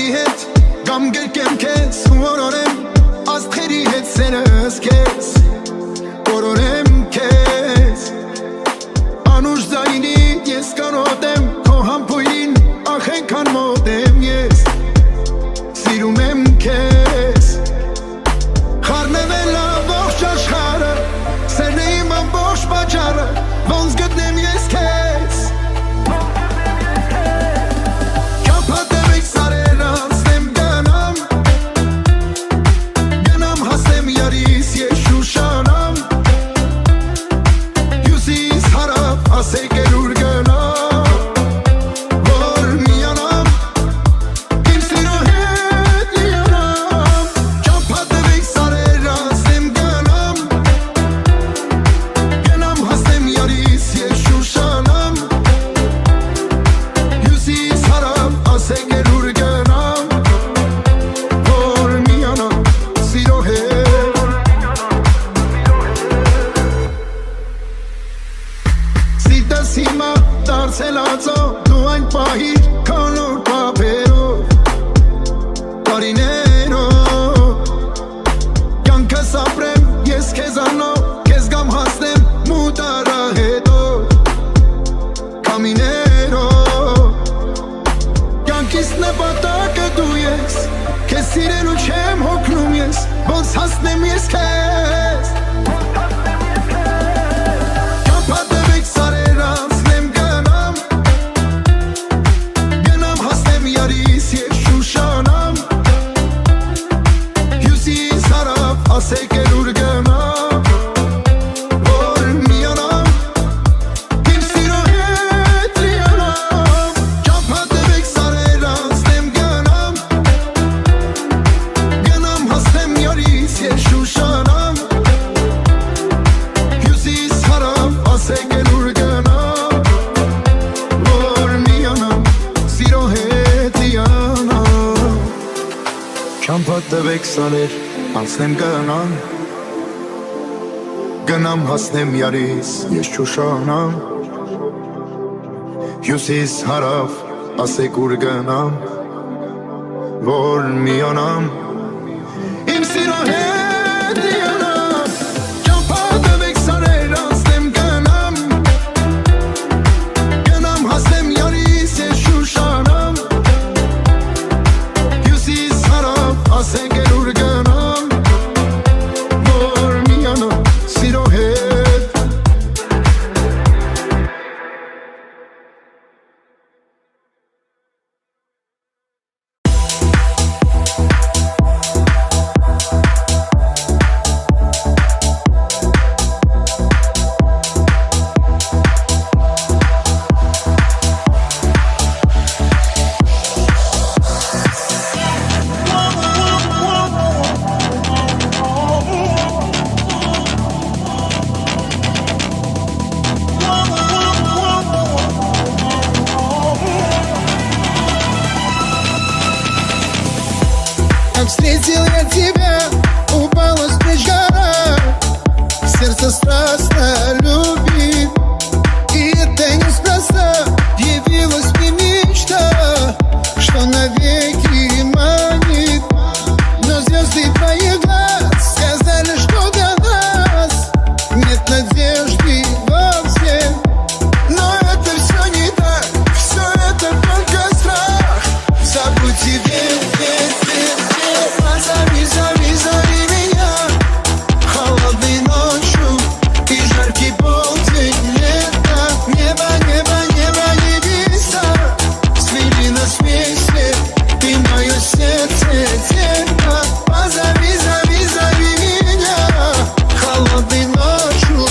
Աստղերի հետ կամ գրկեմ քեզ որորեմ Աստղերի հետ սերս քեզ որորեմ քեզ Անուշ ձայնին ես կանոտ եմ քո համբույրին ախ ենքան մոտ եմ ես Սիրում եմ քեզ Խառնվել ամբողջ աշխարհը Սերն է իմ ամբողջ պատճառը Ոնց գտնեմ ես քեզ Չափատևեք սարեր անցնեմ գնամ Գնամ հասնեմ յարիս ես շուշանամ Հյուսիս հարավ ասեք էր ուր գնամ Որ միանամ Իմ սիրո հետ լիանամ Չափատևեք սարեր անցնեմ գնամ Գնամ հասնեմ յարիս ես շուշանամ Հյուսիս հարավ ասեք էր ուր գնամ Որ միանամ սիրո հետ Սիրտս հիմա դարձել ածո Դու այն պահիր քանոր պապերով Տարիներով Կյանքս ապրեմ ես քեզանով Քեզ գամ հասնեմ մութ արահետով Կամիներով Կյանքիս նպատակը դու ես Քեզ սիրելու չեմ հոգնում ես Ոնց հասնեմ ես քեզ Չափատևեք սարեր անցնեմ գնամ Գնամ հասնեմ յարիս ես շուշանամ Հյուսիս հարավ ասեք էր ուր գնամ Որ միանամ Իմ սիրո հետ լիանամ Չափատևեք սարեր անցնեմ գնամ Գնամ հասնեմ յարիս ես շուշանամ Հյուսիս հարավ ասեք էր ուր գնամ Որ միանամ սիրո հետ լիանամ Չափատևեք սարեր անցնեմ գնամ Գնամ հասնեմ յարիս ես շուշանամ Հյուսիս հարավ ասեք ուր գնամ Որ միանամ Իմ սիրո հետ լիանամ Չափատևեք սարեր անցնեմ գնամ Գնամ հասնեմ յարիս ես շուշանամ Հյուսիս հարավ ասեք էր ուր գնամ Որ միանամ սիրո հետ Как встретил я тебя, упала с плеч гора Сердце страстно любит И это неспроста Явилась мне мечта Что навеки манит Но звезды твоих глаз Сказали, что для нас Нет надежды вовсе Но это все не так Все это только страх Забудь и верь. Позови, зови, зови меня Холодной ночью и жаркий полдень лета Небо, небо, небо, небеса Свели нас вместе, ты мое сердце, детка Позови, зови, зови меня Холодной ночью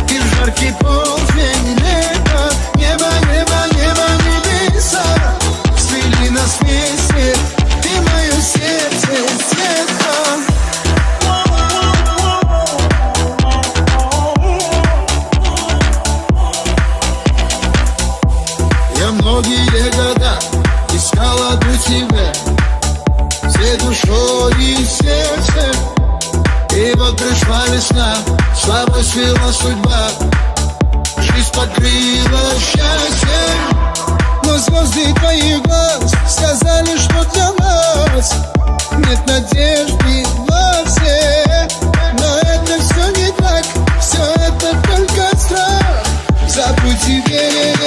и жаркий полдень лета Небо, небо, небо, небеса Свели нас вместе, ты мое сердце, детка Я многие года искал одну тебя Всей душой и сердцем И вот пришла весна, слабо свела судьба Жизнь покрыла счастьем Но звезды твоих глаз сказали, что для нас нас нет надежды во все. Но это все не так, все это только страх. Забудь и верь.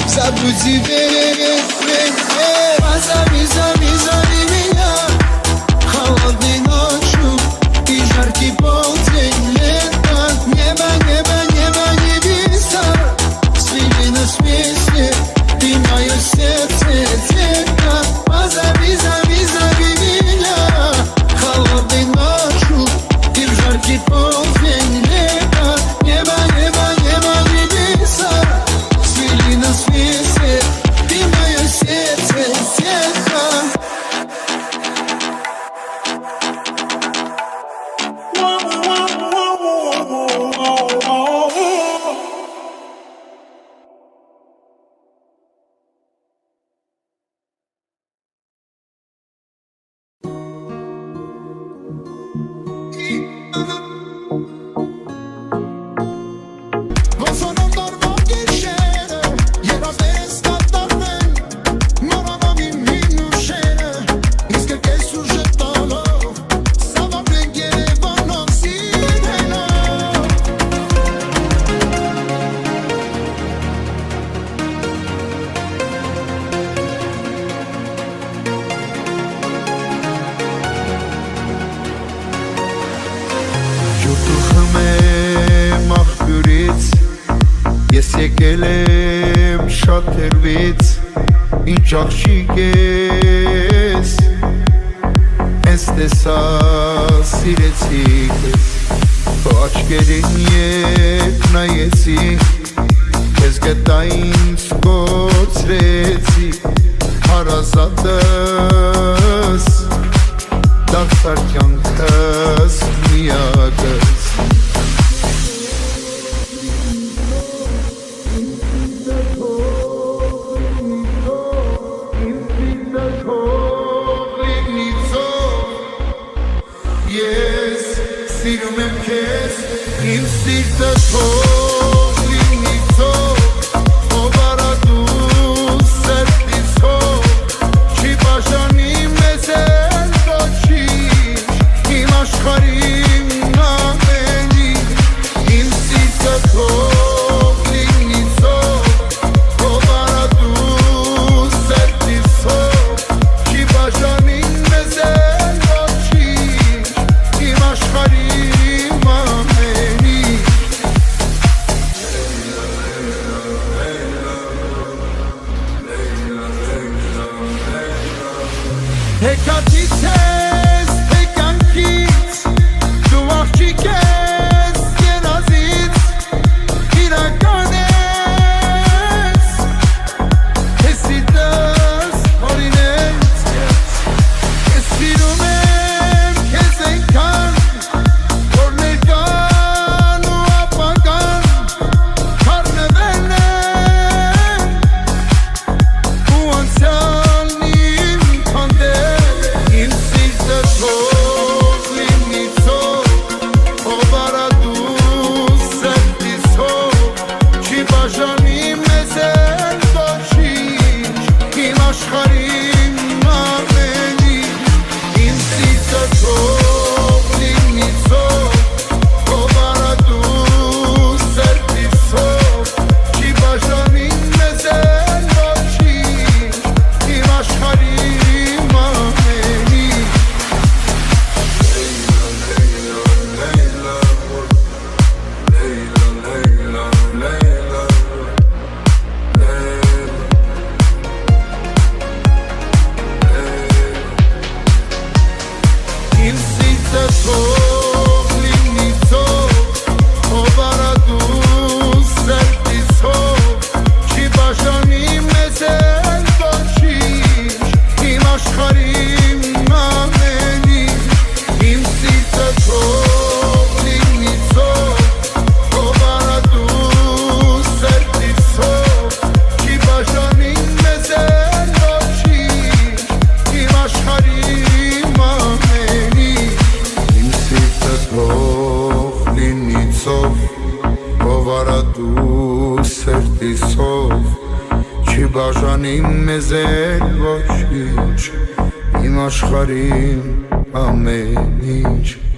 Забудь и верь. Позови, зови меня холодной ночью и жаркий полдень лета. Небо, небеса свели нас вместе. Ты мое сердце, детка. Позови, зови меня холодной ночью и в жаркий полдень лета. Небо, небеса свели нас вместе. Ты мое сердце, детка. Ես եկել եմ շատ հեռվից, ինչ աղջիկ ես, ես տեսա սիրեցի քեզ, քո աչքերին երբ նայեցի, քեզ գտա ինձ կորցրեցի, հարազատս, դարձար կյանքս միակս. Սիրում եմ քեզ, իմ սիրտը թող լինի թող, ով արա դու սրտից հող, չի բաժանի մեզ էլ ոչինչ, իմ աշխարհին ամենին, իմ սիրտը թող լինի թող, ով արա դու սրտից հող, չի բաժանի մեզ էլ ոչինչ, իմ աշխարհին Հեկատից ես, հեկանքից, դու աղջիկ ես, երազից, իրական ես, ես սիրտս հորինես, ես սիրում եմ քեզ այնքան, որ ներկան ու ապագան, խառնվել են, ու անցյալն իմ հանդեպ. հույսով ով արա դու սերտիսով չի բաժանի մեզ էլ ոչինչ իմ աշխարհին ամեն ինչ